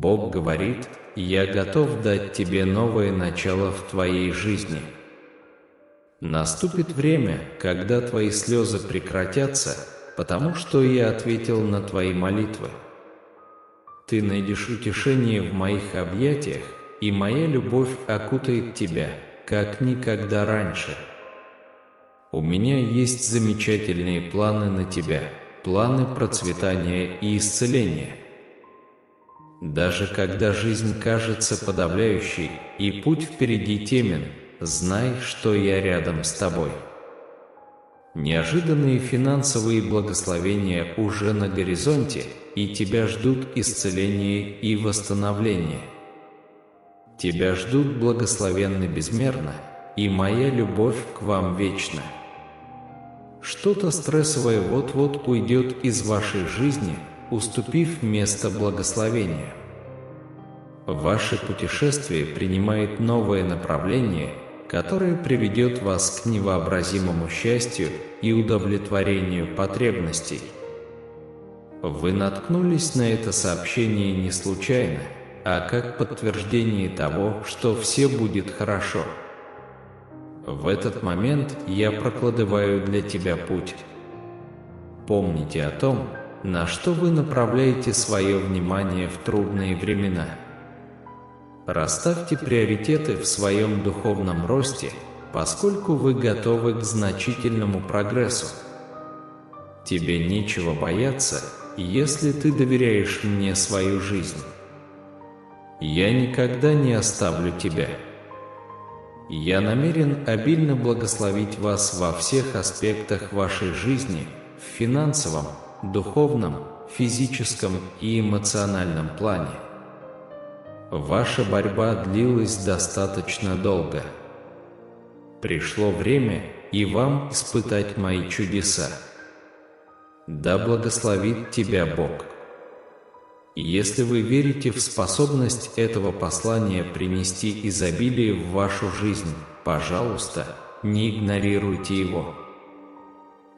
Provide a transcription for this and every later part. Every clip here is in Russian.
Бог говорит: «Я готов дать тебе новое начало в твоей жизни». Наступит время, когда твои слезы прекратятся, потому что я ответил на твои молитвы. Ты найдешь утешение в моих объятиях, и моя любовь окутает тебя, как никогда раньше. У меня есть замечательные планы на тебя, планы процветания и исцеления. Даже когда жизнь кажется подавляющей и путь впереди темен, знай, что я рядом с тобой. Неожиданные финансовые благословения уже на горизонте, и тебя ждут исцеление и восстановление. Тебя ждут благословенны безмерно, и моя любовь к вам вечна. Что-то стрессовое вот-вот уйдет из вашей жизни, уступив место благословению. Ваше путешествие принимает новое направление, которое приведет вас к невообразимому счастью и удовлетворению потребностей. Вы наткнулись на это сообщение не случайно, а как подтверждение того, что все будет хорошо. В этот момент я прокладываю для тебя путь. Помните о том, на что вы направляете свое внимание в трудные времена. Расставьте приоритеты в своем духовном росте, поскольку вы готовы к значительному прогрессу. Тебе нечего бояться, если ты доверяешь мне свою жизнь. Я никогда не оставлю тебя. Я намерен обильно благословить вас во всех аспектах вашей жизни, в финансовом, духовном, физическом и эмоциональном плане. Ваша борьба длилась достаточно долго. Пришло время и вам испытать мои чудеса. Да благословит тебя Бог. Если вы верите в способность этого послания принести изобилие в вашу жизнь, пожалуйста, не игнорируйте его.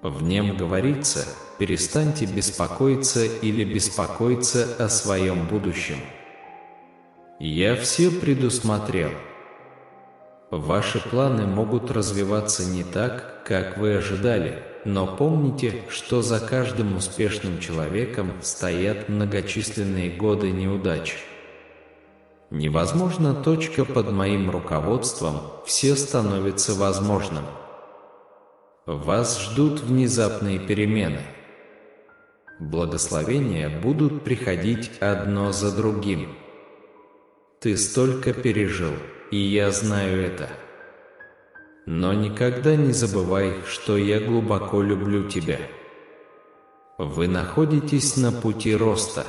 В нем говорится: перестаньте беспокоиться или беспокоиться о своем будущем. Я все предусмотрел. Ваши планы могут развиваться не так, как вы ожидали, но помните, что за каждым успешным человеком стоят многочисленные годы неудач. Невозможно. Под моим руководством все становится возможным. Вас ждут внезапные перемены. Благословения будут приходить одно за другим. Ты столько пережил, и я знаю это. Но никогда не забывай, что я глубоко люблю тебя. Вы находитесь на пути роста.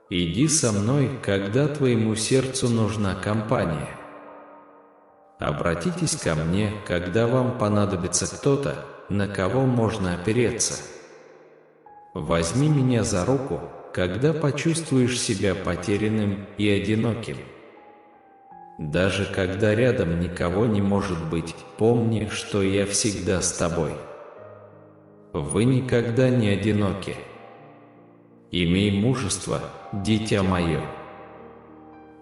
Иди со мной, когда твоему сердцу нужна компания. Обратитесь ко мне, когда вам понадобится кто-то, на кого можно опереться. Возьми меня за руку, когда почувствуешь себя потерянным и одиноким. Даже когда рядом никого не может быть, помни, что я всегда с тобой. Вы никогда не одиноки. Имей мужество, дитя мое.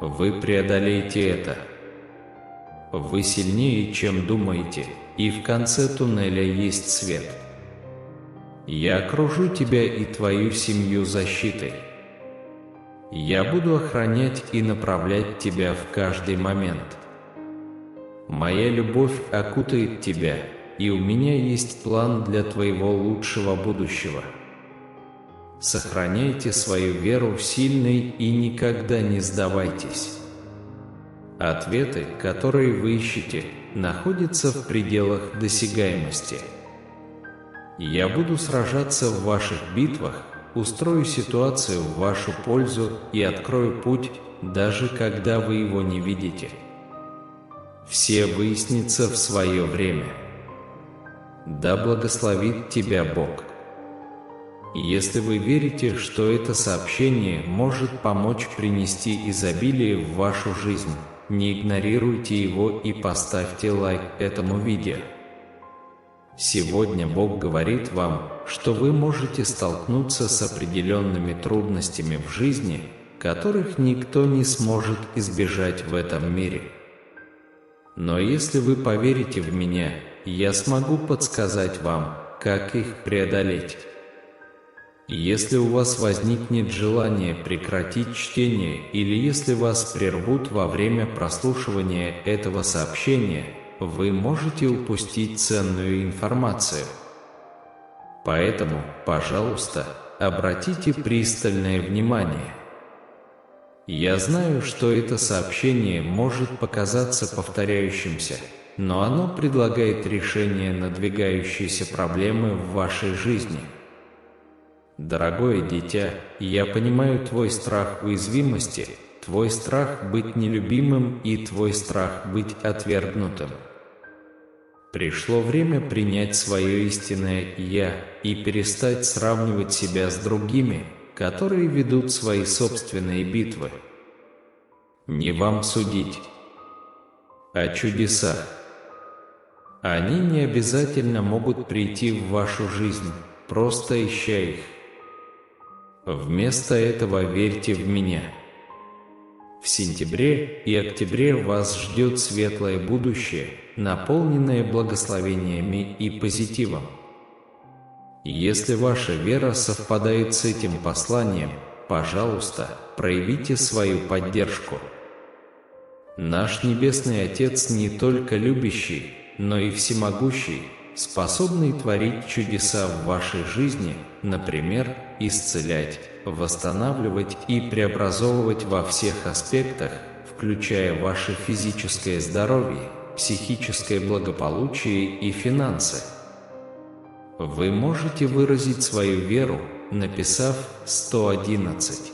Вы преодолеете это. Вы сильнее, чем думаете, и в конце туннеля есть свет. Я окружу тебя и твою семью защитой. Я буду охранять и направлять тебя в каждый момент. Моя любовь окутает тебя, и у меня есть план для твоего лучшего будущего. Сохраняйте свою веру сильной и никогда не сдавайтесь. Ответы, которые вы ищете, находятся в пределах досягаемости. Я буду сражаться в ваших битвах, устрою ситуацию в вашу пользу и открою путь, даже когда вы его не видите. Все выяснится в свое время. Да благословит тебя Бог. Если вы верите, что это сообщение может помочь принести изобилие в вашу жизнь, не игнорируйте его и поставьте лайк этому видео. Сегодня Бог говорит вам, что вы можете столкнуться с определенными трудностями в жизни, которых никто не сможет избежать в этом мире. Но если вы поверите в меня, я смогу подсказать вам, как их преодолеть. Если у вас возникнет желание прекратить чтение или если вас прервут во время прослушивания этого сообщения, вы можете упустить ценную информацию. Поэтому, пожалуйста, обратите пристальное внимание. Я знаю, что это сообщение может показаться повторяющимся, но оно предлагает решение надвигающейся проблемы в вашей жизни. Дорогое дитя, я понимаю твой страх уязвимости, твой страх быть нелюбимым и твой страх быть отвергнутым. Пришло время принять свое истинное «Я» и перестать сравнивать себя с другими, которые ведут свои собственные битвы. Не вам судить о чудесах. Они не обязательно могут прийти в вашу жизнь, просто ища их. Вместо этого верьте в меня. В сентябре и октябре вас ждет светлое будущее, наполненное благословениями и позитивом. Если ваша вера совпадает с этим посланием, пожалуйста, проявите свою поддержку. Наш Небесный Отец не только любящий, но и всемогущий, способный творить чудеса в вашей жизни, например, исцелять, восстанавливать и преобразовывать во всех аспектах, включая ваше физическое здоровье, психическое благополучие и финансы. Вы можете выразить свою веру, написав 111.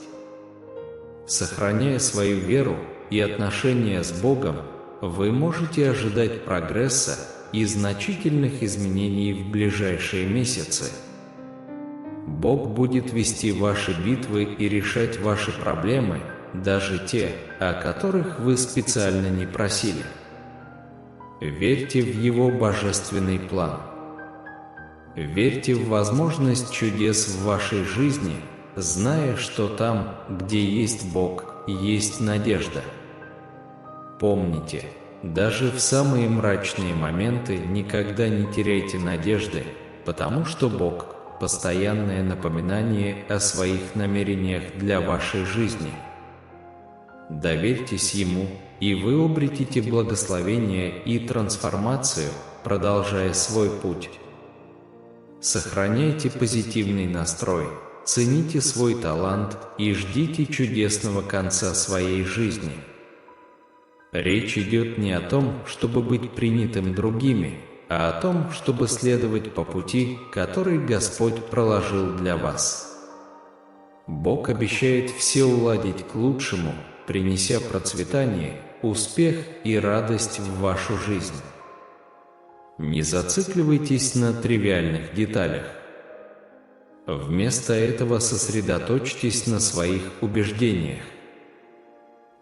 Сохраняя свою веру и отношения с Богом, вы можете ожидать прогресса и значительных изменений в ближайшие месяцы. Бог будет вести ваши битвы и решать ваши проблемы, даже те, о которых вы специально не просили. Верьте в Его божественный план. Верьте в возможность чудес в вашей жизни, зная, что там, где есть Бог, есть надежда. Помните, даже в самые мрачные моменты никогда не теряйте надежды, потому что Бог – постоянное напоминание о своих намерениях для вашей жизни. Доверьтесь Ему, и вы обретете благословение и трансформацию, продолжая свой путь. Сохраняйте позитивный настрой, цените свой талант и ждите чудесного конца своей жизни. Речь идет не о том, чтобы быть принятым другими, а о том, чтобы следовать по пути, который Господь проложил для вас. Бог обещает все уладить к лучшему, принеся процветание, успех и радость в вашу жизнь. Не зацикливайтесь на тривиальных деталях. Вместо этого сосредоточьтесь на своих убеждениях.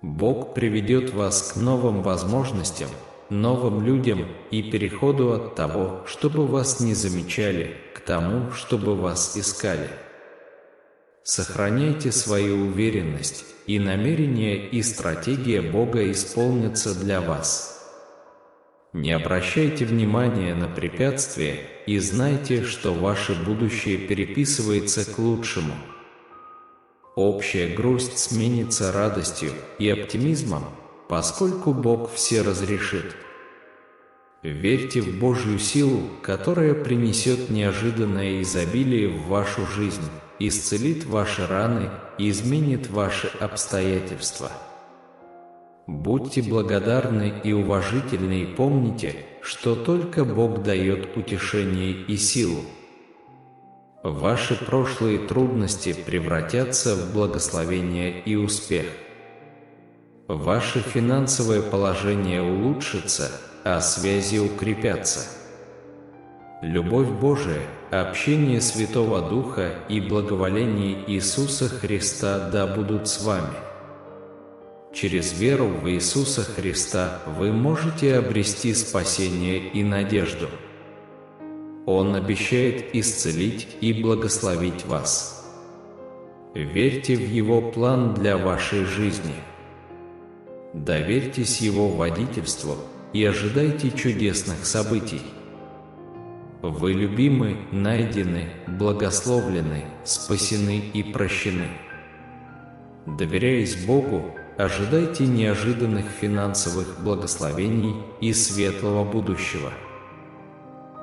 Бог приведет вас к новым возможностям, новым людям и переходу от того, чтобы вас не замечали, к тому, чтобы вас искали. Сохраняйте свою уверенность, и намерения и стратегия Бога исполнятся для вас. Не обращайте внимания на препятствия и знайте, что ваше будущее переписывается к лучшему. Общая грусть сменится радостью и оптимизмом, поскольку Бог все разрешит. Верьте в Божью силу, которая принесет неожиданное изобилие в вашу жизнь, исцелит ваши раны и изменит ваши обстоятельства. Будьте благодарны и уважительны и помните, что только Бог дает утешение и силу. Ваши прошлые трудности превратятся в благословение и успех. Ваше финансовое положение улучшится, а связи укрепятся. Любовь Божия, общение Святого Духа и благоволение Иисуса Христа да будут с вами. Через веру в Иисуса Христа вы можете обрести спасение и надежду. Он обещает исцелить и благословить вас. Верьте в Его план для вашей жизни. Доверьтесь Его водительству и ожидайте чудесных событий. Вы любимы, найдены, благословлены, спасены и прощены. Доверяясь Богу, ожидайте неожиданных финансовых благословений и светлого будущего.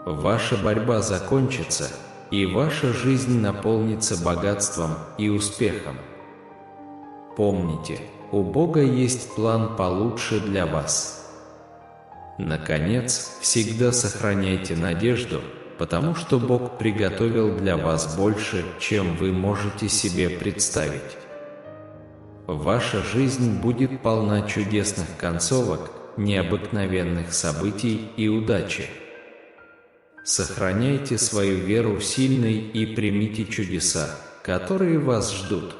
Ваша борьба закончится, и ваша жизнь наполнится богатством и успехом. Помните, у Бога есть план получше для вас. Наконец, всегда сохраняйте надежду, потому что Бог приготовил для вас больше, чем вы можете себе представить. Ваша жизнь будет полна чудесных концовок, необыкновенных событий и удачи. Сохраняйте свою веру сильной и примите чудеса, которые вас ждут.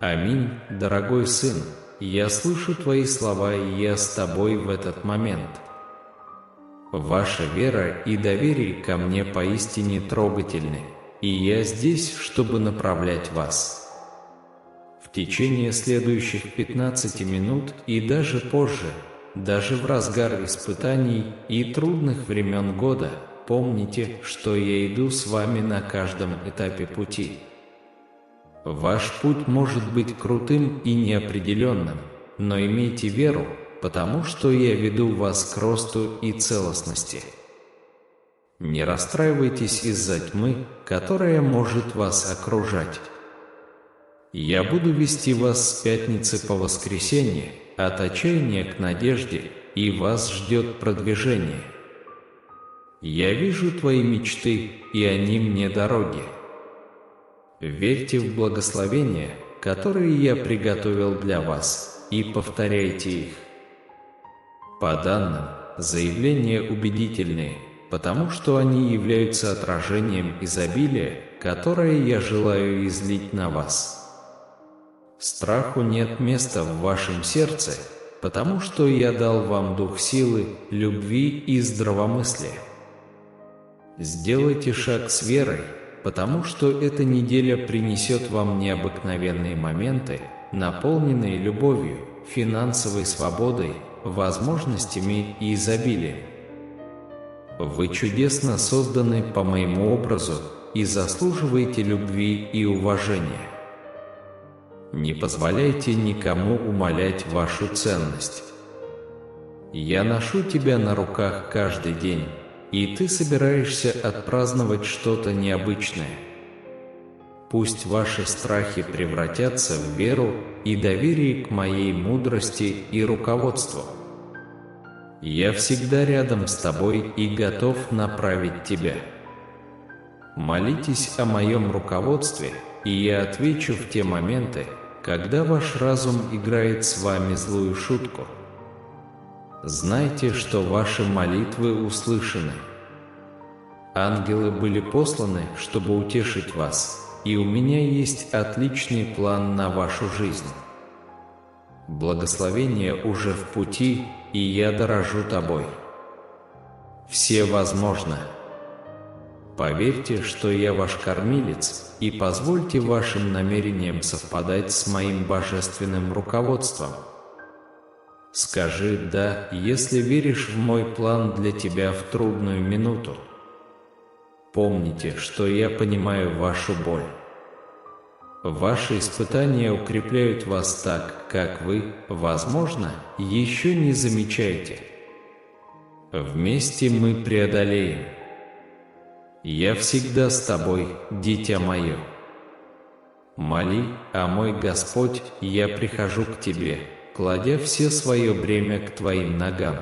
Аминь, дорогой сын, я слышу твои слова, и я с тобой в этот момент. Ваша вера и доверие ко мне поистине трогательны, и я здесь, чтобы направлять вас. В течение следующих 15 минут и даже позже, даже в разгар испытаний и трудных времен года, помните, что я иду с вами на каждом этапе пути. Ваш путь может быть крутым и неопределенным, но имейте веру, потому что я веду вас к росту и целостности. Не расстраивайтесь из-за тьмы, которая может вас окружать. Я буду вести вас с пятницы по воскресенье, от отчаяния к надежде, и вас ждет продвижение. Я вижу твои мечты, и они мне дороги. Верьте в благословения, которые я приготовил для вас, и повторяйте их. По данным, заявления убедительные, потому что они являются отражением изобилия, которое я желаю излить на вас. Страху нет места в вашем сердце, потому что я дал вам дух силы, любви и здравомыслия. Сделайте шаг с верой, потому что эта неделя принесет вам необыкновенные моменты, наполненные любовью, финансовой свободой, возможностями и изобилием. Вы чудесно созданы по моему образу и заслуживаете любви и уважения. Не позволяйте никому умалять вашу ценность. Я ношу тебя на руках каждый день, и ты собираешься отпраздновать что-то необычное. Пусть ваши страхи превратятся в веру и доверие к моей мудрости и руководству. Я всегда рядом с тобой и готов направить тебя. Молитесь о моем руководстве, и я отвечу в те моменты, когда ваш разум играет с вами злую шутку. Знайте, что ваши молитвы услышаны. Ангелы были посланы, чтобы утешить вас, и у меня есть отличный план на вашу жизнь. Благословение уже в пути, и я дорожу тобой. Все возможно. Поверьте, что я ваш кормилец, и позвольте вашим намерениям совпадать с моим божественным руководством. Скажи «да», если веришь в мой план для тебя в трудную минуту. Помните, что я понимаю вашу боль. Ваши испытания укрепляют вас так, как вы, возможно, еще не замечаете. Вместе мы преодолеем. Я всегда с тобой, дитя мое. Моли, а мой Господь, я прихожу к тебе, кладя все свое бремя к твоим ногам.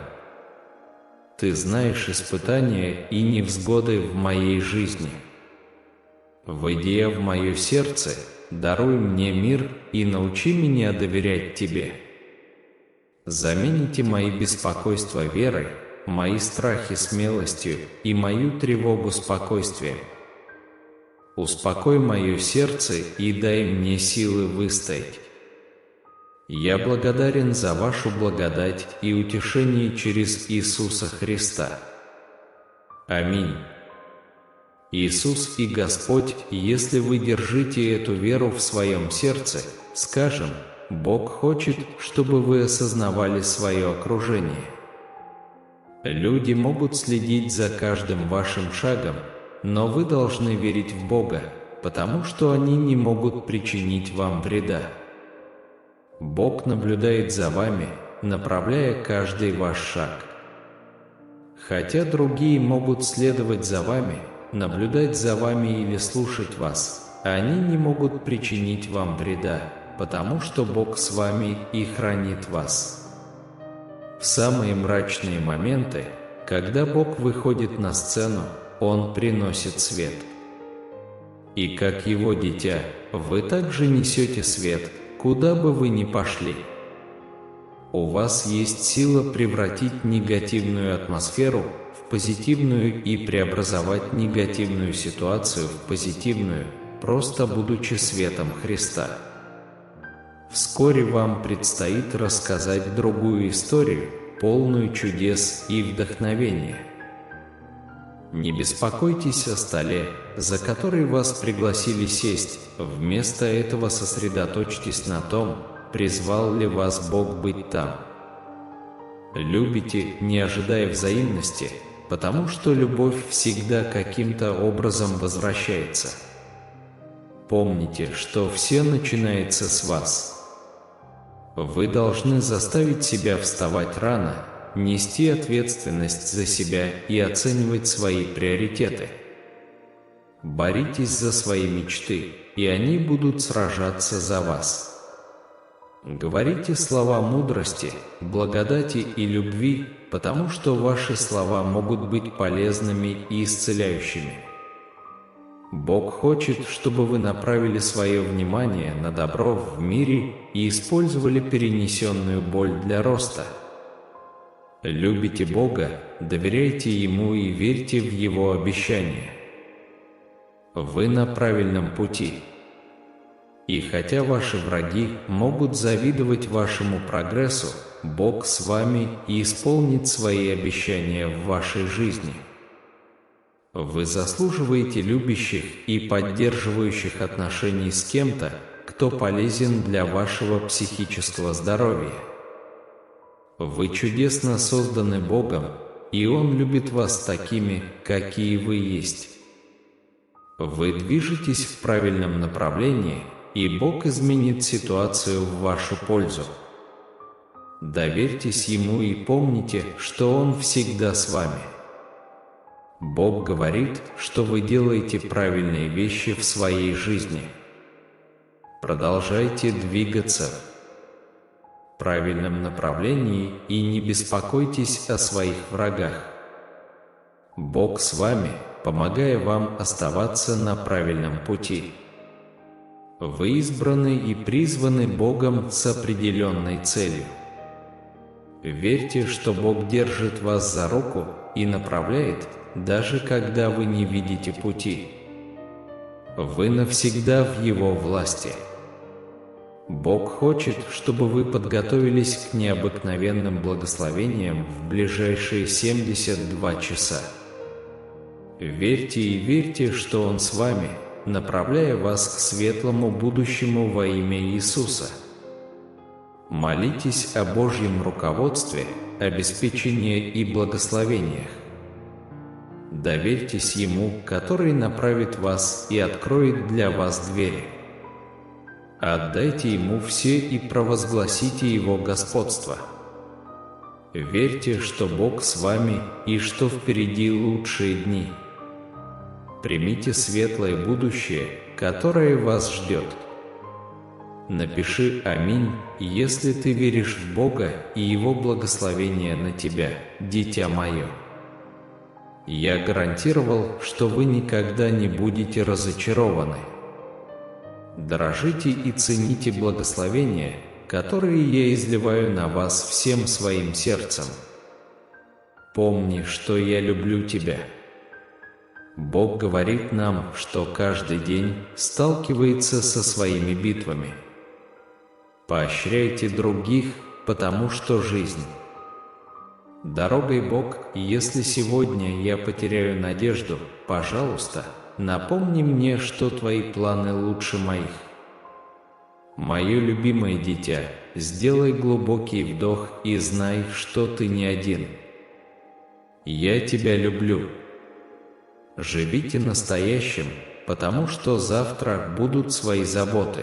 Ты знаешь испытания и невзгоды в моей жизни. Войдя в мое сердце, даруй мне мир и научи меня доверять тебе. Замените мои беспокойства верой, мои страхи смелостью и мою тревогу спокойствием. Успокой мое сердце и дай мне силы выстоять. Я благодарен за вашу благодать и утешение через Иисуса Христа. Аминь. Иисус и Господь, если вы держите эту веру в своем сердце, скажем, Бог хочет, чтобы вы осознавали свое окружение. Люди могут следить за каждым вашим шагом, но вы должны верить в Бога, потому что они не могут причинить вам вреда. Бог наблюдает за вами, направляя каждый ваш шаг. Хотя другие могут следовать за вами, наблюдать за вами или слушать вас, они не могут причинить вам вреда, потому что Бог с вами и хранит вас. В самые мрачные моменты, когда Бог выходит на сцену, Он приносит свет. И как Его дитя, вы также несете свет, куда бы вы ни пошли. У вас есть сила превратить негативную атмосферу в позитивную и преобразовать негативную ситуацию в позитивную, просто будучи светом Христа. Вскоре вам предстоит рассказать другую историю, полную чудес и вдохновения. Не беспокойтесь о столе, за который вас пригласили сесть, вместо этого сосредоточьтесь на том, призвал ли вас Бог быть там. Любите, не ожидая взаимности, потому что любовь всегда каким-то образом возвращается. Помните, что все начинается с вас. Вы должны заставить себя вставать рано, нести ответственность за себя и оценивать свои приоритеты. Боритесь за свои мечты, и они будут сражаться за вас. Говорите слова мудрости, благодати и любви, потому что ваши слова могут быть полезными и исцеляющими. Бог хочет, чтобы вы направили свое внимание на добро в мире и использовали перенесенную боль для роста. Любите Бога, доверяйте Ему и верьте в Его обещания. Вы на правильном пути. И хотя ваши враги могут завидовать вашему прогрессу, Бог с вами и исполнит свои обещания в вашей жизни. Вы заслуживаете любящих и поддерживающих отношений с кем-то, кто полезен для вашего психического здоровья. Вы чудесно созданы Богом, и Он любит вас такими, какие вы есть. Вы движетесь в правильном направлении, и Бог изменит ситуацию в вашу пользу. Доверьтесь Ему и помните, что Он всегда с вами. Бог говорит, что вы делаете правильные вещи в своей жизни. Продолжайте двигаться в правильном направлении и не беспокойтесь о своих врагах. Бог с вами, помогая вам оставаться на правильном пути. Вы избраны и призваны Богом с определенной целью. Верьте, что Бог держит вас за руку и направляет, даже когда вы не видите пути. Вы навсегда в Его власти. Бог хочет, чтобы вы подготовились к необыкновенным благословениям в ближайшие 72 часа. Верьте и верьте, что Он с вами, направляя вас к светлому будущему во имя Иисуса. Молитесь о Божьем руководстве, обеспечении и благословениях. Доверьтесь Ему, который направит вас и откроет для вас двери. Отдайте Ему все и провозгласите Его господство. Верьте, что Бог с вами и что впереди лучшие дни. Примите светлое будущее, которое вас ждет. Напиши «Аминь», если ты веришь в Бога и Его благословение на тебя, дитя мое. Я гарантировал, что вы никогда не будете разочарованы. Дорожите и цените благословения, которые я изливаю на вас всем своим сердцем. Помни, что я люблю тебя. Бог говорит нам, что каждый день сталкивается со своими битвами. Поощряйте других, потому что жизнь Дорогой Бог, если сегодня я потеряю надежду, пожалуйста, напомни мне, что Твои планы лучше моих. Мое любимое дитя, сделай глубокий вдох и знай, что ты не один. Я тебя люблю. Живите настоящим, потому что завтра будут свои заботы.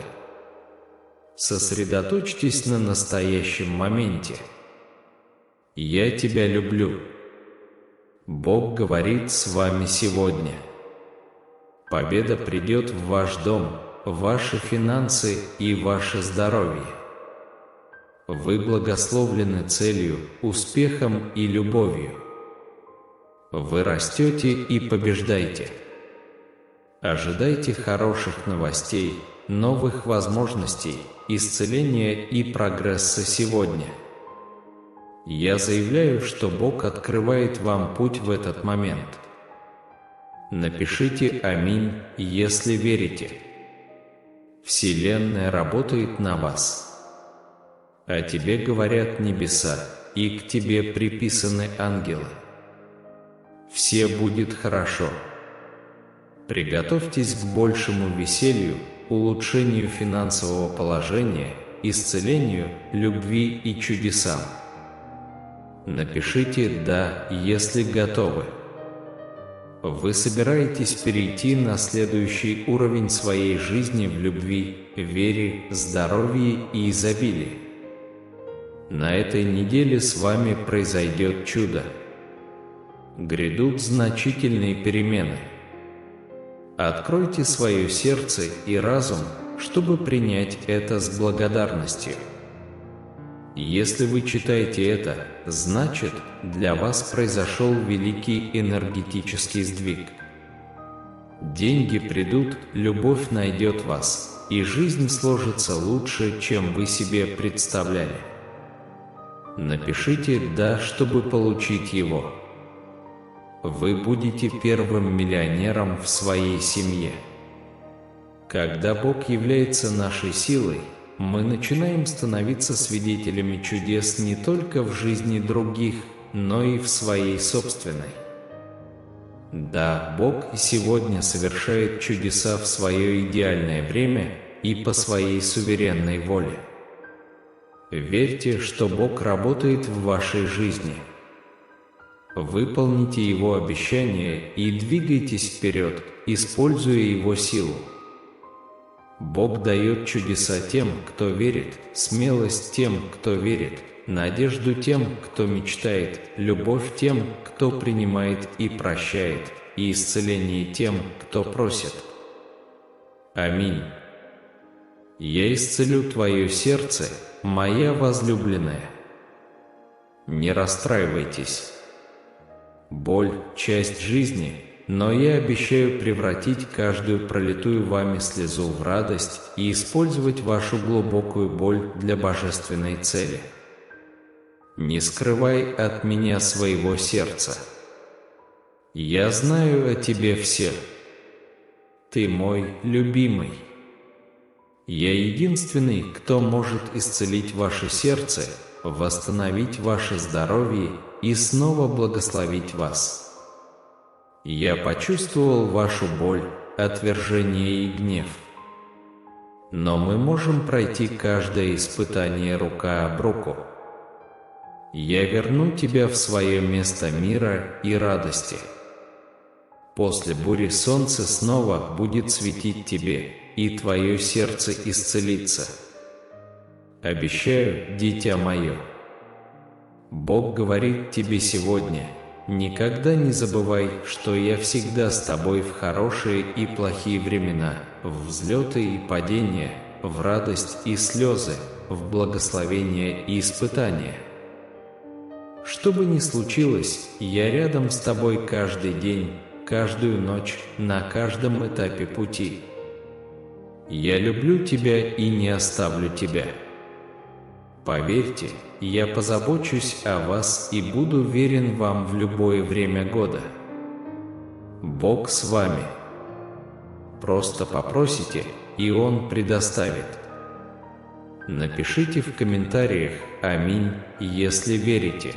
Сосредоточьтесь на настоящем моменте. Я тебя люблю. Бог говорит с вами сегодня. Победа придет в ваш дом, ваши финансы и ваше здоровье. Вы благословлены целью, успехом и любовью. Вы растете и побеждаете. Ожидайте хороших новостей, новых возможностей, исцеления и прогресса сегодня. Я заявляю, что Бог открывает вам путь в этот момент. Напишите «Аминь», если верите. Вселенная работает на вас. О тебе говорят небеса, и к тебе приписаны ангелы. Все будет хорошо. Приготовьтесь к большему веселью, улучшению финансового положения, исцелению, любви и чудесам. Напишите «Да», если готовы. Вы собираетесь перейти на следующий уровень своей жизни в любви, вере, здоровье и изобилии. На этой неделе с вами произойдет чудо. Грядут значительные перемены. Откройте свое сердце и разум, чтобы принять это с благодарностью. Если вы читаете это, значит, для вас произошел великий энергетический сдвиг. Деньги придут, любовь найдет вас, и жизнь сложится лучше, чем вы себе представляли. Напишите «Да», чтобы получить его. Вы будете первым миллионером в своей семье. Когда Бог является нашей силой, мы начинаем становиться свидетелями чудес не только в жизни других, но и в своей собственной. Да, Бог сегодня совершает чудеса в свое идеальное время и по своей суверенной воле. Верьте, что Бог работает в вашей жизни. Выполните Его обещания и двигайтесь вперед, используя Его силу. Бог дает чудеса тем, кто верит, смелость тем, кто верит, надежду тем, кто мечтает, любовь тем, кто принимает и прощает, и исцеление тем, кто просит. Аминь. Я исцелю твое сердце, моя возлюбленная. Не расстраивайтесь. Боль – часть жизни, но я обещаю превратить каждую пролитую вами слезу в радость и использовать вашу глубокую боль для божественной цели. Не скрывай от меня своего сердца. Я знаю о тебе все. Ты мой любимый. Я единственный, кто может исцелить ваше сердце, восстановить ваше здоровье и снова благословить вас. Я почувствовал вашу боль, отвержение и гнев. Но мы можем пройти каждое испытание рука об руку. Я верну тебя в свое место мира и радости. После бури солнце снова будет светить тебе, и твое сердце исцелится. Обещаю, дитя мое. Бог говорит тебе сегодня: никогда не забывай, что я всегда с тобой в хорошие и плохие времена, в взлеты и падения, в радость и слезы, в благословения и испытания. Что бы ни случилось, я рядом с тобой каждый день, каждую ночь, на каждом этапе пути. Я люблю тебя и не оставлю тебя. Поверьте, я позабочусь о вас и буду верен вам в любое время года. Бог с вами. Просто попросите, и Он предоставит. Напишите в комментариях «Аминь», если верите.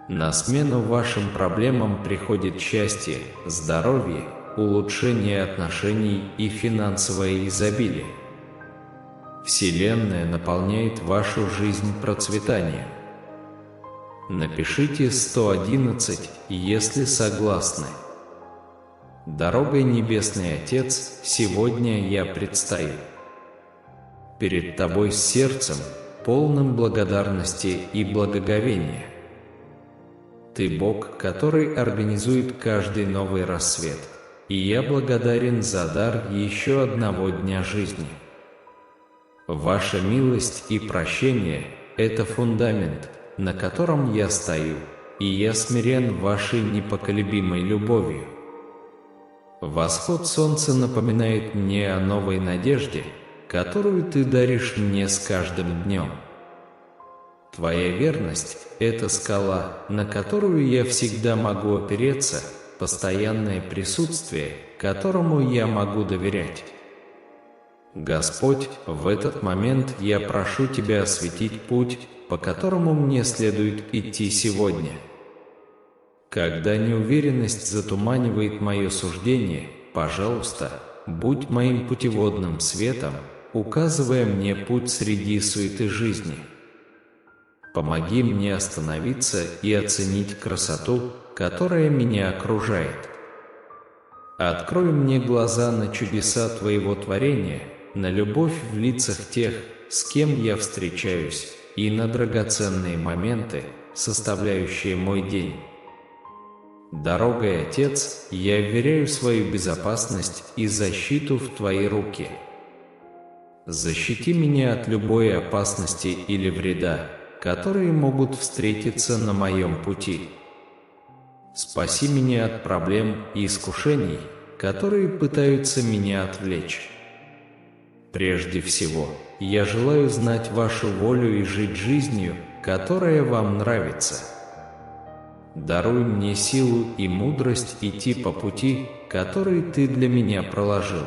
На смену вашим проблемам приходит счастье, здоровье, улучшение отношений и финансовое изобилие. Вселенная наполняет вашу жизнь процветанием. Напишите 111, если согласны. Дорогой Небесный Отец, сегодня я предстаю перед Тобой с сердцем, полным благодарности и благоговения. Ты Бог, который организует каждый новый рассвет, и я благодарен за дар еще одного дня жизни. Ваша милость и прощение – это фундамент, на котором я стою, и я смирен вашей непоколебимой любовью. Восход солнца напоминает мне о новой надежде, которую Ты даришь мне с каждым днем. Твоя верность – это скала, на которую я всегда могу опереться, постоянное присутствие, которому я могу доверять. Господь, в этот момент я прошу Тебя осветить путь, по которому мне следует идти сегодня. Когда неуверенность затуманивает мое суждение, пожалуйста, будь моим путеводным светом, указывая мне путь среди суеты жизни. Помоги мне остановиться и оценить красоту, которая меня окружает. Открой мне глаза на чудеса Твоего творения, на любовь в лицах тех, с кем я встречаюсь, и на драгоценные моменты, составляющие мой день. Дорогой Отец, я вверяю свою безопасность и защиту в Твои руки. Защити меня от любой опасности или вреда, которые могут встретиться на моем пути. Спаси меня от проблем и искушений, которые пытаются меня отвлечь. Прежде всего, я желаю знать Вашу волю и жить жизнью, которая Вам нравится. Даруй мне силу и мудрость идти по пути, который Ты для меня проложил.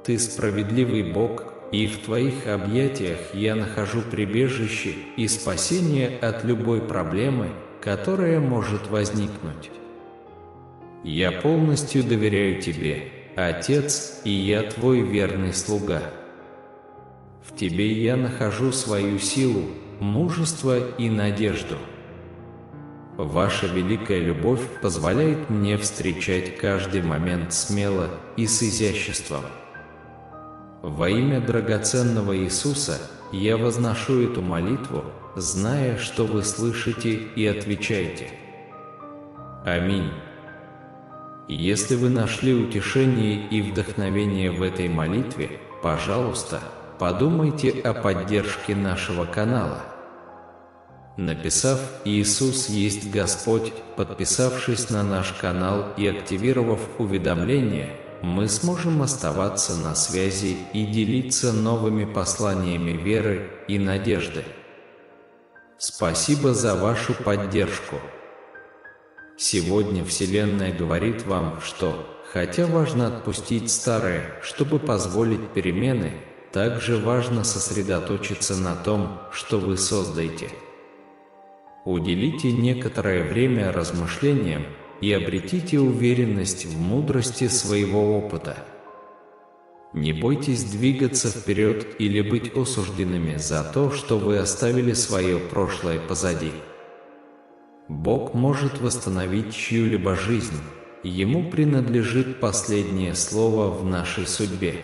Ты справедливый Бог, и в Твоих объятиях я нахожу прибежище и спасение от любой проблемы, которая может возникнуть. Я полностью доверяю Тебе, Отец, и я Твой верный слуга. В Тебе я нахожу свою силу, мужество и надежду. Ваша великая любовь позволяет мне встречать каждый момент смело и с изяществом. Во имя драгоценного Иисуса я возношу эту молитву, зная, что Вы слышите и отвечаете. Аминь. Если вы нашли утешение и вдохновение в этой молитве, пожалуйста, подумайте о поддержке нашего канала. Написав «Иисус есть Господь», подписавшись на наш канал и активировав уведомления, мы сможем оставаться на связи и делиться новыми посланиями веры и надежды. Спасибо за вашу поддержку. Сегодня Вселенная говорит вам, что, хотя важно отпустить старое, чтобы позволить перемены, также важно сосредоточиться на том, что вы создаете. Уделите некоторое время размышлениям и обретите уверенность в мудрости своего опыта. Не бойтесь двигаться вперед или быть осужденными за то, что вы оставили свое прошлое позади. Бог может восстановить чью-либо жизнь, Ему принадлежит последнее слово в нашей судьбе.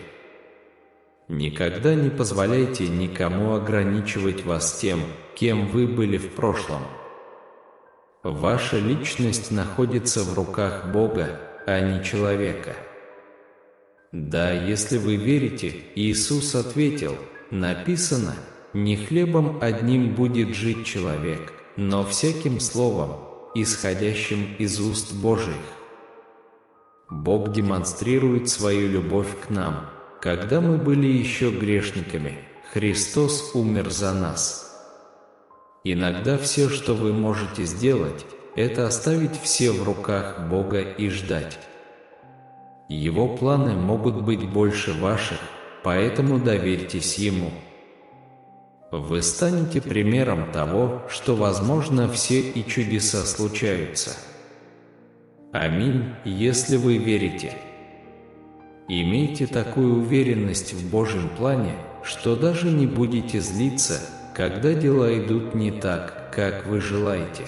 Никогда не позволяйте никому ограничивать вас тем, кем вы были в прошлом. Ваша личность находится в руках Бога, а не человека. Да, если вы верите, Иисус ответил, написано, не хлебом одним будет жить человек, но всяким словом, исходящим из уст Божьих. Бог демонстрирует свою любовь к нам. Когда мы были еще грешниками, Христос умер за нас. Иногда все, что вы можете сделать, это оставить все в руках Бога и ждать. Его планы могут быть больше ваших, поэтому доверьтесь Ему. Вы станете примером того, что, возможно, все и чудеса случаются. Аминь, если вы верите. Имейте такую уверенность в Божьем плане, что даже не будете злиться, когда дела идут не так, как вы желаете.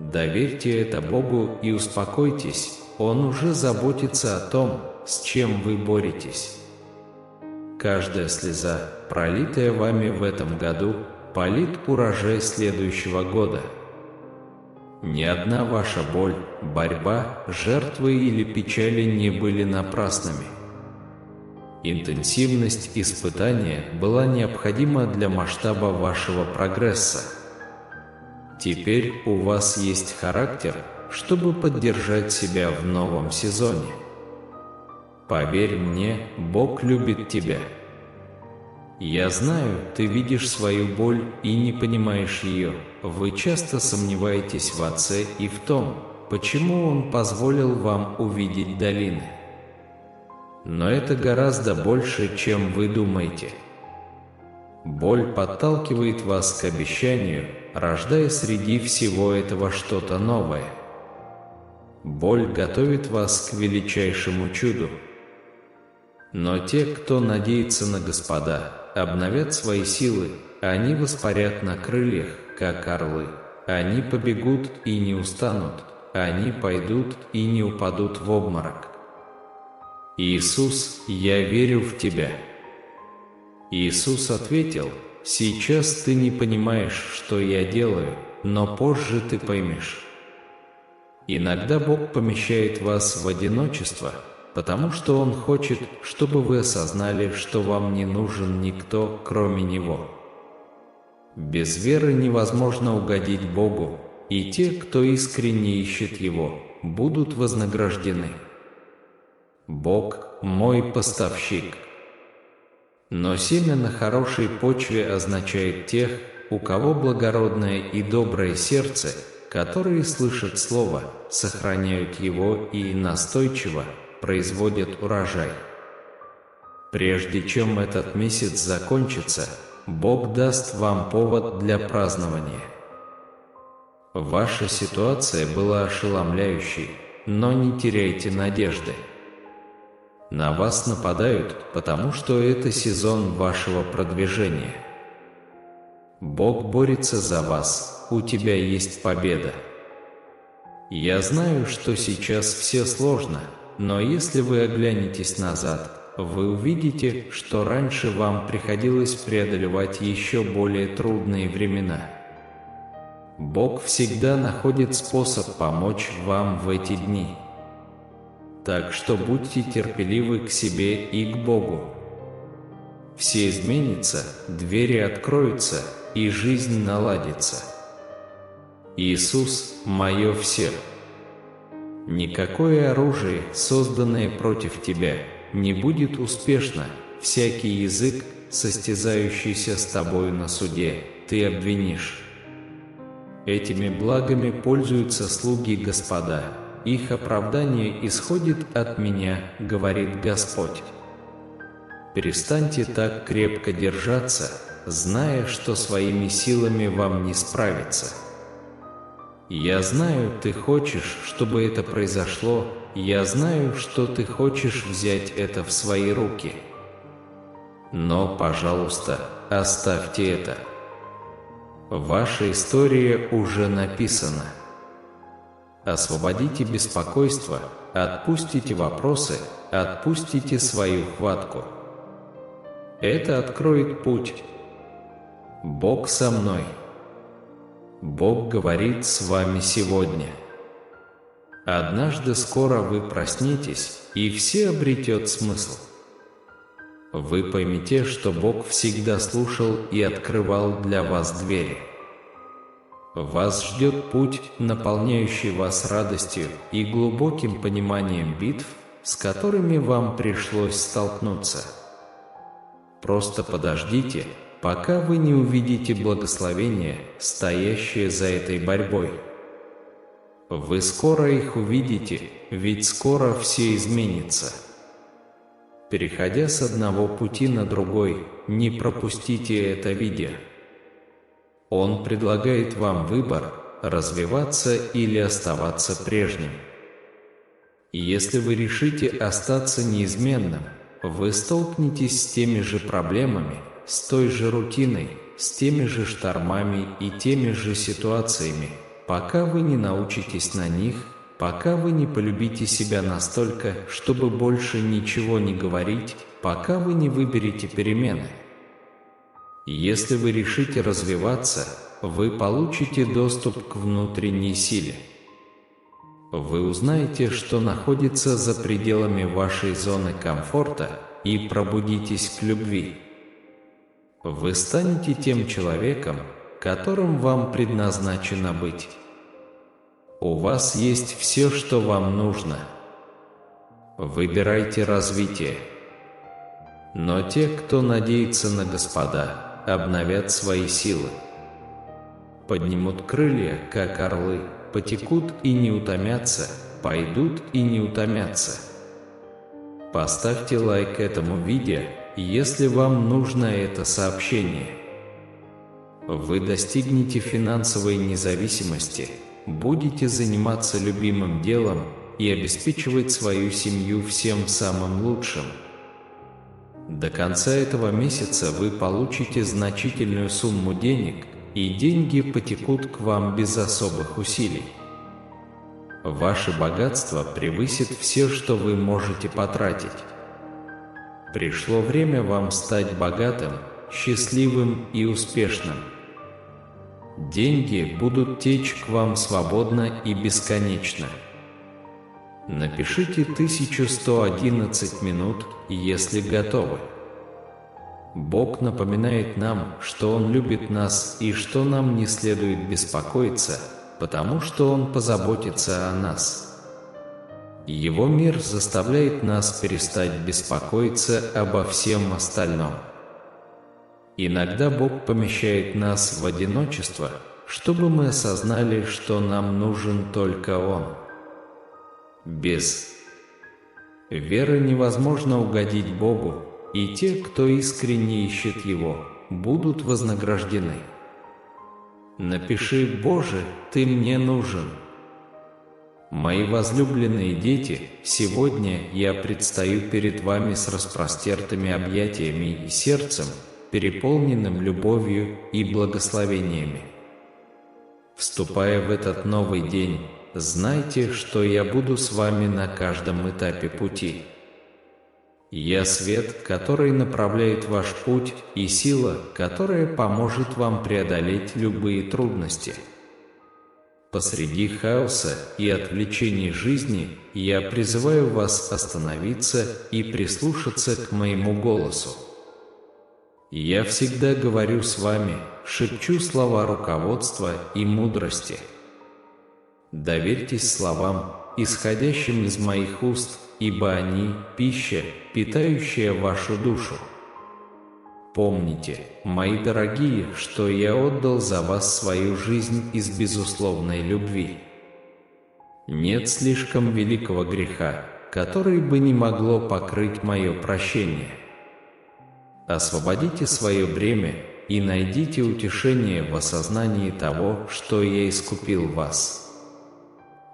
Доверьте это Богу и успокойтесь, Он уже заботится о том, с чем вы боретесь. Каждая слеза, пролитая вами в этом году, полит урожай следующего года. Ни одна ваша боль, борьба, жертвы или печали не были напрасными. Интенсивность испытания была необходима для масштаба вашего прогресса. Теперь у вас есть характер, чтобы поддержать себя в новом сезоне. Поверь мне, Бог любит тебя. Я знаю, ты видишь свою боль и не понимаешь ее. Вы часто сомневаетесь в Отце и в том, почему Он позволил вам увидеть долины. Но это гораздо больше, чем вы думаете. Боль подталкивает вас к обещанию, рождая среди всего этого что-то новое. Боль готовит вас к величайшему чуду. Но те, кто надеется на Господа, обновят свои силы, они воспарят на крыльях, как орлы. Они побегут и не устанут, они пойдут и не упадут в обморок. Иисус, я верю в Тебя. Иисус ответил: сейчас ты не понимаешь, что я делаю, но позже ты поймешь. Иногда Бог помещает вас в одиночество, потому что Он хочет, чтобы вы осознали, что вам не нужен никто, кроме Него. Без веры невозможно угодить Богу, и те, кто искренне ищет Его, будут вознаграждены. Бог – мой поставщик. Но семя на хорошей почве означает тех, у кого благородное и доброе сердце, которые слышат Слово, сохраняют его и настойчиво производят урожай. Прежде чем этот месяц закончится, Бог даст вам повод для празднования. Ваша ситуация была ошеломляющей, но не теряйте надежды. На вас нападают, потому что это сезон вашего продвижения. Бог борется за вас, у тебя есть победа. Я знаю, что сейчас все сложно, но если вы оглянетесь назад, вы увидите, что раньше вам приходилось преодолевать еще более трудные времена. Бог всегда находит способ помочь вам в эти дни. Так что будьте терпеливы к себе и к Богу. Все изменится, двери откроются, и жизнь наладится. Иисус – мое все. Никакое оружие, созданное против тебя, не будет успешно. Всякий язык, состязающийся с тобою на суде, ты обвинишь. Этими благами пользуются слуги Господа. Их оправдание исходит от меня, говорит Господь. Перестаньте так крепко держаться, зная, что своими силами вам не справиться. Я знаю, ты хочешь, чтобы это произошло, я знаю, что ты хочешь взять это в свои руки. Но, пожалуйста, оставьте это. Ваша история уже написана. Освободите беспокойство, отпустите вопросы, отпустите свою хватку. Это откроет путь. Бог со мной. Бог говорит с вами сегодня. Однажды скоро вы проснетесь, и все обретет смысл. Вы поймете, что Бог всегда слушал и открывал для вас двери. Вас ждет путь, наполняющий вас радостью и глубоким пониманием битв, с которыми вам пришлось столкнуться. Просто подождите, пока вы не увидите благословения, стоящие за этой борьбой. Вы скоро их увидите, ведь скоро все изменится. переходя с одного пути на другой, не пропустите это видео. Он предлагает вам выбор – развиваться или оставаться прежним. Если вы решите остаться неизменным, вы столкнетесь с теми же проблемами, с той же рутиной, с теми же штормами и теми же ситуациями, пока вы не научитесь на них, пока вы не полюбите себя настолько, чтобы больше ничего не говорить, пока вы не выберете перемены. Если вы решите развиваться, вы получите доступ к внутренней силе. Вы узнаете, что находится за пределами вашей зоны комфорта, и пробудитесь к любви. Вы станете тем человеком, которым вам предназначено быть. У вас есть все, что вам нужно. Выбирайте развитие. Но те, кто надеется на Господа, обновят свои силы. Поднимут крылья, как орлы, потекут и не утомятся, пойдут и не утомятся. Поставьте лайк этому видео, если вам нужно это сообщение. Вы достигнете финансовой независимости, будете заниматься любимым делом и обеспечивать свою семью всем самым лучшим. До конца этого месяца вы получите значительную сумму денег, и деньги потекут к вам без особых усилий. Ваше богатство превысит все, что вы можете потратить. Пришло время вам стать богатым, счастливым и успешным. Деньги будут течь к вам свободно и бесконечно. Напишите 1111 минут, если готовы. Бог напоминает нам, что Он любит нас и что нам не следует беспокоиться, потому что Он позаботится о нас. Его мир заставляет нас перестать беспокоиться обо всем остальном. Иногда Бог помещает нас в одиночество, чтобы мы осознали, что нам нужен только Он. Без веры невозможно угодить Богу, и те, кто искренне ищет Его, будут вознаграждены. Напиши: «Боже, Ты мне нужен». Мои возлюбленные дети, сегодня я предстаю перед вами с распростертыми объятиями и сердцем, переполненным любовью и благословениями. Вступая в этот новый день, знайте, что я буду с вами на каждом этапе пути. Я свет, который направляет ваш путь, и сила, которая поможет вам преодолеть любые трудности. Посреди хаоса и отвлечений жизни я призываю вас остановиться и прислушаться к моему голосу. Я всегда говорю с вами, шепчу слова руководства и мудрости. Доверьтесь словам, исходящим из моих уст, ибо они – пища, питающая вашу душу. Помните, мои дорогие, что я отдал за вас свою жизнь из безусловной любви. Нет слишком великого греха, который бы не могло покрыть мое прощение. Освободите свое бремя и найдите утешение в осознании того, что я искупил вас.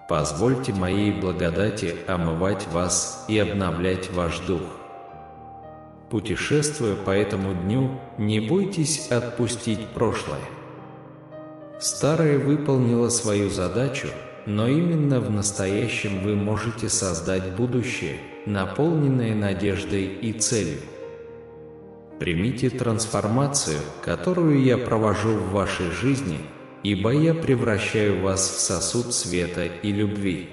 Позвольте моей благодати омывать вас и обновлять ваш дух. Путешествуя по этому дню, не бойтесь отпустить прошлое. Старое выполнило свою задачу, но именно в настоящем вы можете создать будущее, наполненное надеждой и целью. Примите трансформацию, которую я провожу в вашей жизни, ибо я превращаю вас в сосуд света и любви.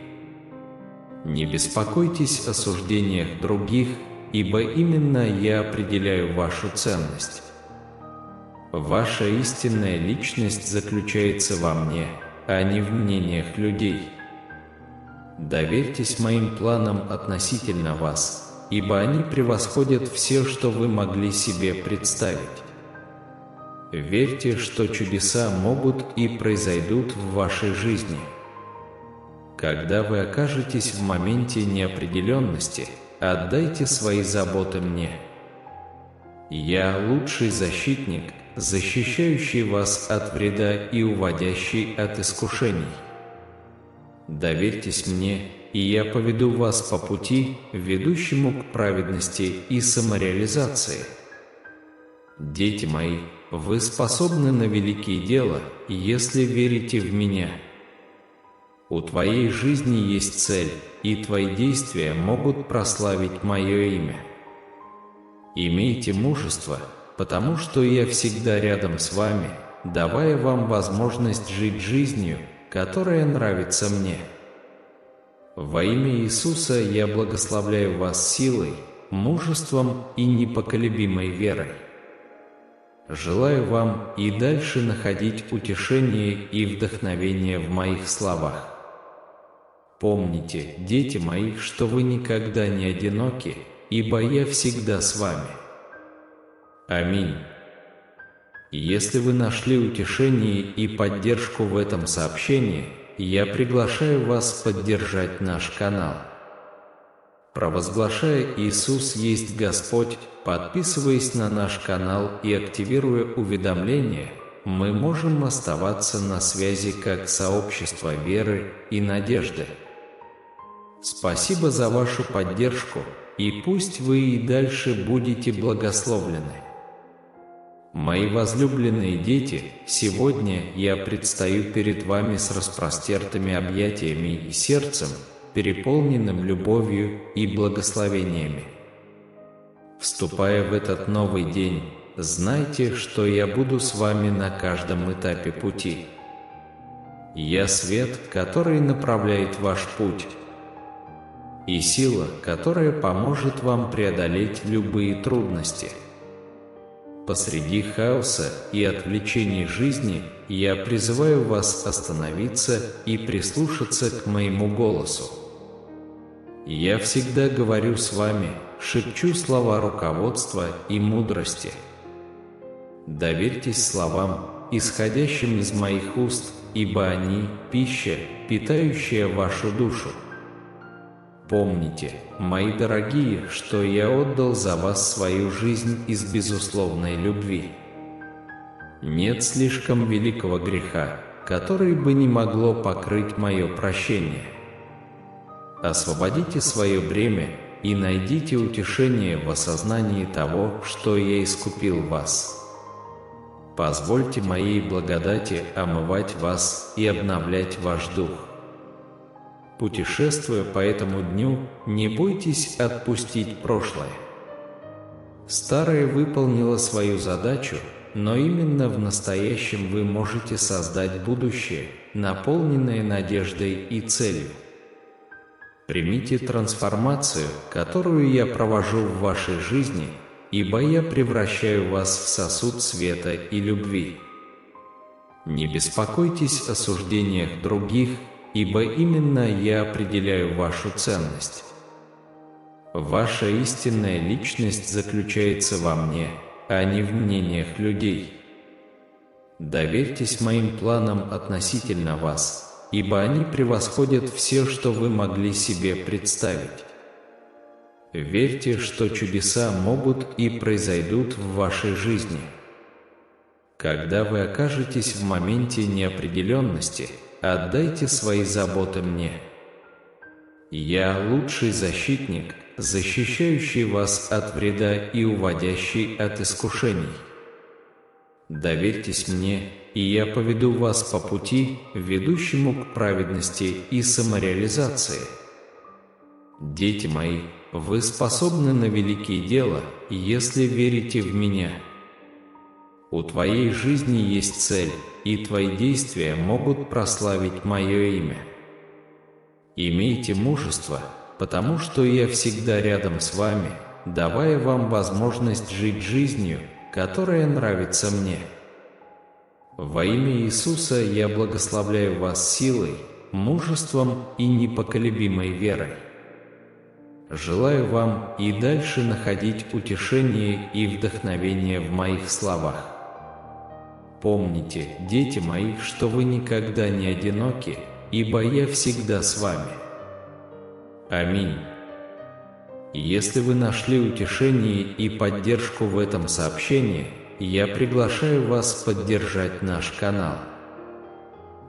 Не беспокойтесь о суждениях других, ибо именно я определяю вашу ценность. Ваша истинная личность заключается во мне, а не в мнениях людей. Доверьтесь моим планам относительно вас, ибо они превосходят все, что вы могли себе представить. Верьте, что чудеса могут и произойдут в вашей жизни. Когда вы окажетесь в моменте неопределенности, отдайте свои заботы мне. Я лучший защитник, защищающий вас от вреда и уводящий от искушений. Доверьтесь мне, и я поведу вас по пути, ведущему к праведности и самореализации. Дети мои, вы способны на великие дела, если верите в меня. У твоей жизни есть цель, и твои действия могут прославить мое имя. Имейте мужество, потому что я всегда рядом с вами, давая вам возможность жить жизнью, которая нравится мне. Во имя Иисуса я благословляю вас силой, мужеством и непоколебимой верой. Желаю вам и дальше находить утешение и вдохновение в моих словах. Помните, дети мои, что вы никогда не одиноки, ибо я всегда с вами. Аминь. Если вы нашли утешение и поддержку в этом сообщении, я приглашаю вас поддержать наш канал. Провозглашая «Иисус есть Господь», подписываясь на наш канал и активируя уведомления, мы можем оставаться на связи как сообщество веры и надежды. Спасибо за вашу поддержку, и пусть вы и дальше будете благословлены. Мои возлюбленные дети, сегодня я предстаю перед вами с распростертыми объятиями и сердцем, переполненным любовью и благословениями. Вступая в этот новый день, знайте, что я буду с вами на каждом этапе пути. Я свет, который направляет ваш путь, и сила, которая поможет вам преодолеть любые трудности. Посреди хаоса и отвлечений жизни я призываю вас остановиться и прислушаться к моему голосу. Я всегда говорю с вами, шепчу слова руководства и мудрости. Доверьтесь словам, исходящим из моих уст, ибо они – пища, питающая вашу душу. Помните, мои дорогие, что я отдал за вас свою жизнь из безусловной любви. Нет слишком великого греха, который бы не могло покрыть мое прощение. Освободите свое бремя и найдите утешение в осознании того, что я искупил вас. Позвольте моей благодати омывать вас и обновлять ваш дух. Путешествуя по этому дню, не бойтесь отпустить прошлое. Старое выполнило свою задачу, но именно в настоящем вы можете создать будущее, наполненное надеждой и целью. Примите трансформацию, которую я провожу в вашей жизни, ибо я превращаю вас в сосуд света и любви. Не беспокойтесь о суждениях других, ибо именно я определяю вашу ценность. Ваша истинная личность заключается во мне, а не в мнениях людей. Доверьтесь моим планам относительно вас, ибо они превосходят все, что вы могли себе представить. Верьте, что чудеса могут и произойдут в вашей жизни. Когда вы окажетесь в моменте неопределенности, отдайте свои заботы мне. Я лучший защитник, защищающий вас от вреда и уводящий от искушений. Доверьтесь мне, и я поведу вас по пути, ведущему к праведности и самореализации. Дети мои, вы способны на великие дела, если верите в меня. У твоей жизни есть цель, и твои действия могут прославить мое имя. Имейте мужество, потому что я всегда рядом с вами, давая вам возможность жить жизнью, которая нравится мне. Во имя Иисуса я благословляю вас силой, мужеством и непоколебимой верой. Желаю вам и дальше находить утешение и вдохновение в моих словах. Помните, дети мои, что вы никогда не одиноки, ибо я всегда с вами. Аминь. Если вы нашли утешение и поддержку в этом сообщении, я приглашаю вас поддержать наш канал.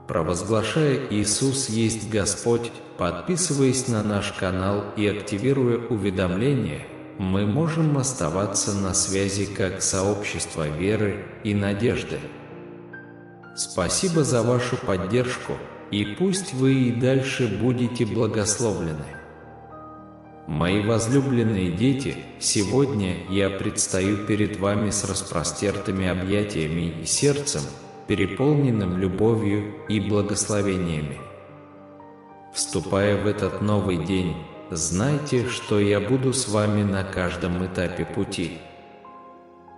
Провозглашая «Иисус есть Господь», подписываясь на наш канал и активируя уведомления, мы можем оставаться на связи как сообщество веры и надежды. Спасибо за вашу поддержку, и пусть вы и дальше будете благословлены. Мои возлюбленные дети, сегодня я предстаю перед вами с распростертыми объятиями и сердцем, переполненным любовью и благословениями. Вступая в этот новый день, знайте, что я буду с вами на каждом этапе пути.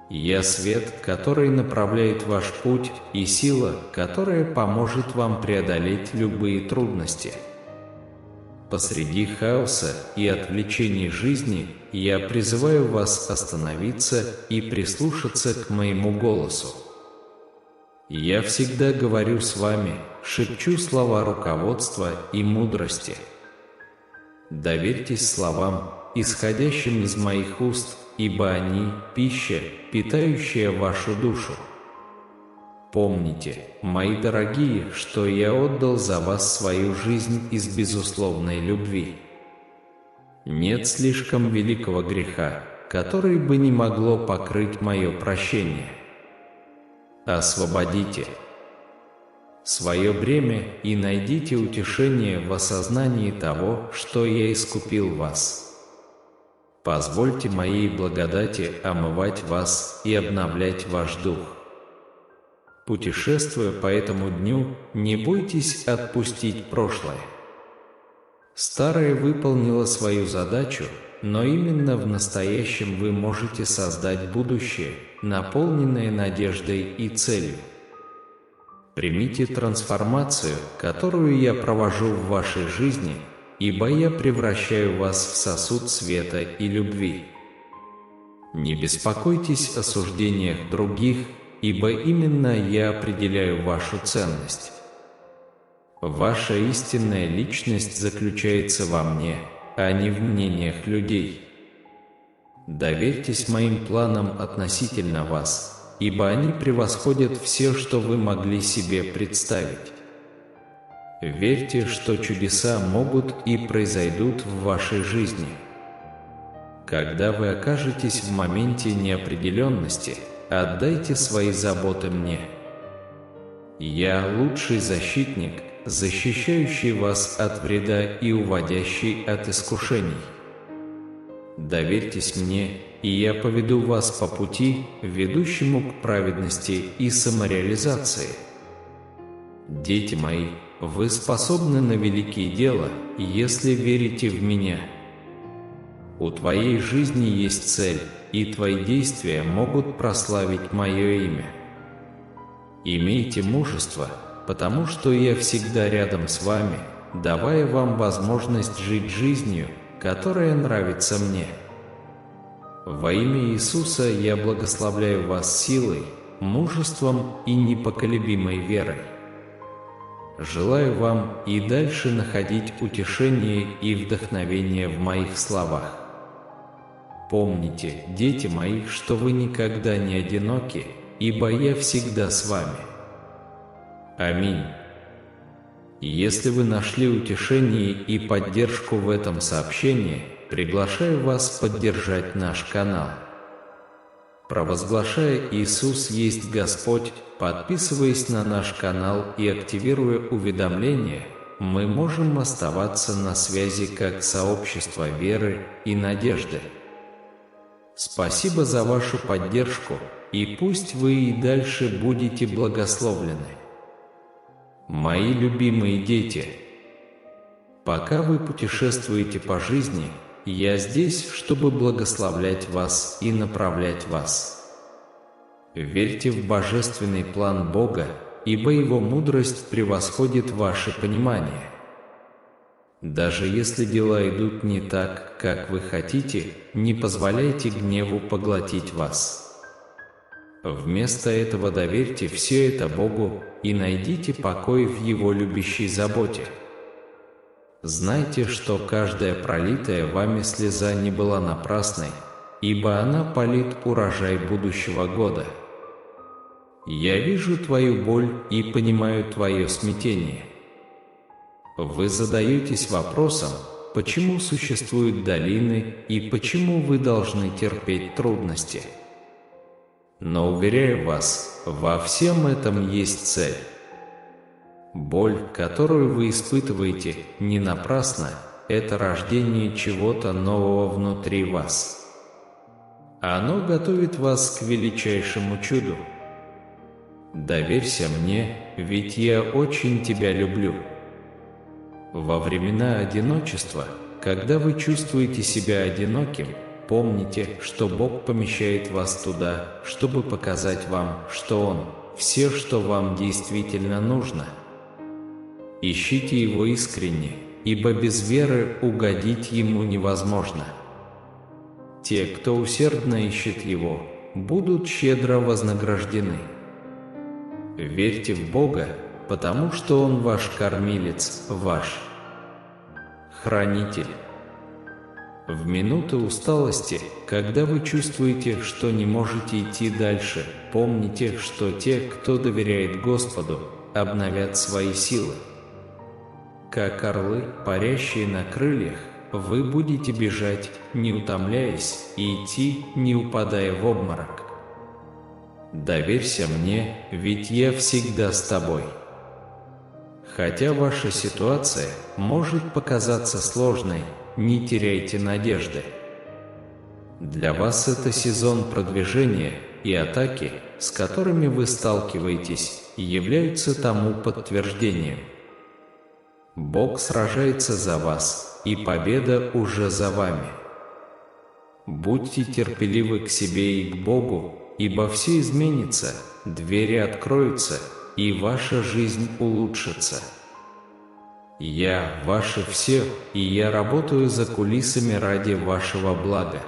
Я свет, который направляет ваш путь, и сила, которая поможет вам преодолеть любые трудности. Посреди хаоса и отвлечений жизни я призываю вас остановиться и прислушаться к моему голосу. Я всегда говорю с вами, шепчу слова руководства и мудрости. Доверьтесь словам, исходящим из моих уст, ибо они – пища, питающая вашу душу. Помните, мои дорогие, что я отдал за вас свою жизнь из безусловной любви. Нет слишком великого греха, который бы не могло покрыть мое прощение. Освободите свое бремя и найдите утешение в осознании того, что я искупил вас. Позвольте моей благодати омывать вас и обновлять ваш дух. Путешествуя по этому дню, не бойтесь отпустить прошлое. Старое выполнило свою задачу, но именно в настоящем вы можете создать будущее, наполненное надеждой и целью. Примите трансформацию, которую я провожу в вашей жизни, ибо я превращаю вас в сосуд света и любви. Не беспокойтесь о суждениях других, ибо именно я определяю вашу ценность. Ваша истинная личность заключается во мне, а не в мнениях людей. Доверьтесь моим планам относительно вас, ибо они превосходят все, что вы могли себе представить. Верьте, что чудеса могут и произойдут в вашей жизни. Когда вы окажетесь в моменте неопределенности, отдайте свои заботы мне. Я лучший защитник, защищающий вас от вреда и уводящий от искушений. Доверьтесь мне, и я поведу вас по пути, ведущему к праведности и самореализации. Дети мои, вы способны на великие дела, если верите в меня. У твоей жизни есть цель, и твои действия могут прославить мое имя. Имейте мужество, потому что я всегда рядом с вами, давая вам возможность жить жизнью, которая нравится мне. Во имя Иисуса я благословляю вас силой, мужеством и непоколебимой верой. Желаю вам и дальше находить утешение и вдохновение в моих словах. Помните, дети мои, что вы никогда не одиноки, ибо я всегда с вами. Аминь. Если вы нашли утешение и поддержку в этом сообщении, приглашаю вас поддержать наш канал. Провозглашая «Иисус есть Господь», подписываясь на наш канал и активируя уведомления, мы можем оставаться на связи как сообщество веры и надежды. Спасибо за вашу поддержку, и пусть вы и дальше будете благословлены. Мои любимые дети, пока вы путешествуете по жизни, я здесь, чтобы благословлять вас и направлять вас. Верьте в божественный план Бога, ибо Его мудрость превосходит ваше понимание. Даже если дела идут не так, как вы хотите, не позволяйте гневу поглотить вас. Вместо этого доверьте все это Богу и найдите покой в Его любящей заботе. Знайте, что каждая пролитая вами слеза не была напрасной, ибо она полит урожай будущего года. Я вижу твою боль и понимаю твое смятение. Вы задаетесь вопросом, почему существуют долины и почему вы должны терпеть трудности. Но уверяю вас, во всем этом есть цель. Боль, которую вы испытываете, не напрасно, это рождение чего-то нового внутри вас. Оно готовит вас к величайшему чуду. Доверься мне, ведь я очень тебя люблю. Во времена одиночества, когда вы чувствуете себя одиноким, помните, что Бог помещает вас туда, чтобы показать вам, что Он – все, что вам действительно нужно. Ищите Его искренне, ибо без веры угодить Ему невозможно. Те, кто усердно ищет Его, будут щедро вознаграждены. Верьте в Бога, потому что Он ваш кормилец, ваш хранитель. В минуты усталости, когда вы чувствуете, что не можете идти дальше, помните, что те, кто доверяет Господу, обновят свои силы. Как орлы, парящие на крыльях, вы будете бежать, не утомляясь, и идти, не упадая в обморок. Доверься мне, ведь я всегда с тобой. Хотя ваша ситуация может показаться сложной, не теряйте надежды. Для вас это сезон продвижения, и атаки, с которыми вы сталкиваетесь, являются тому подтверждением. Бог сражается за вас, и победа уже за вами. Будьте терпеливы к себе и к Богу, ибо все изменится, двери откроются, и ваша жизнь улучшится. Я ваше все, и я работаю за кулисами ради вашего блага.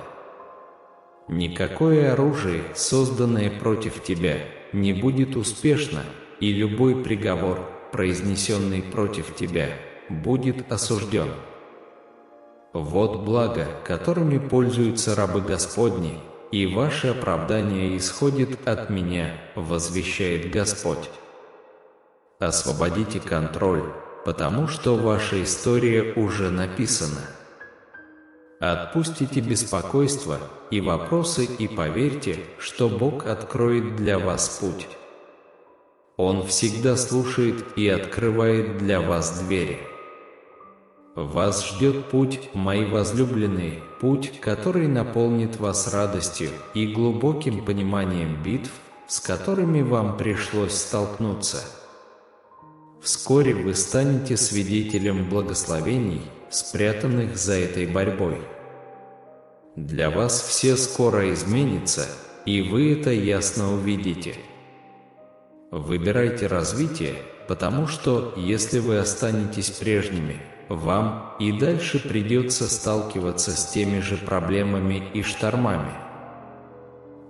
Никакое оружие, созданное против тебя, не будет успешно, и любой приговор, произнесенный против тебя, будет осужден. Вот благо, которыми пользуются рабы Господни, и ваше оправдание исходит от меня, возвещает Господь. Освободите контроль, потому что ваша история уже написана. Отпустите беспокойство и вопросы и поверьте, что Бог откроет для вас путь. Он всегда слушает и открывает для вас двери. Вас ждет путь, мои возлюбленные, путь, который наполнит вас радостью и глубоким пониманием битв, с которыми вам пришлось столкнуться. Вскоре вы станете свидетелем благословений, спрятанных за этой борьбой. Для вас все скоро изменится, и вы это ясно увидите. Выбирайте развитие, потому что, если вы останетесь прежними, вам и дальше придется сталкиваться с теми же проблемами и штормами.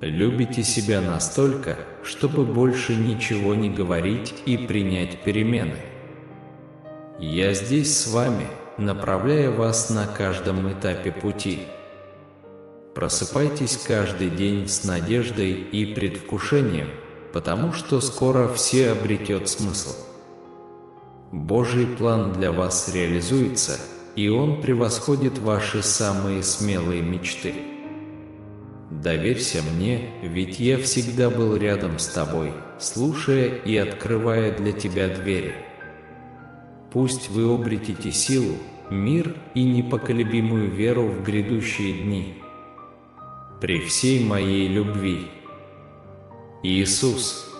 Любите себя настолько, чтобы больше ничего не говорить и принять перемены. Я здесь с вами, направляя вас на каждом этапе пути. Просыпайтесь каждый день с надеждой и предвкушением, потому что скоро все обретет смысл. Божий план для вас реализуется, и он превосходит ваши самые смелые мечты. Доверься мне, ведь я всегда был рядом с тобой, слушая и открывая для тебя двери. Пусть вы обретете силу, мир и непоколебимую веру в грядущие дни. При всей моей любви. Иисус.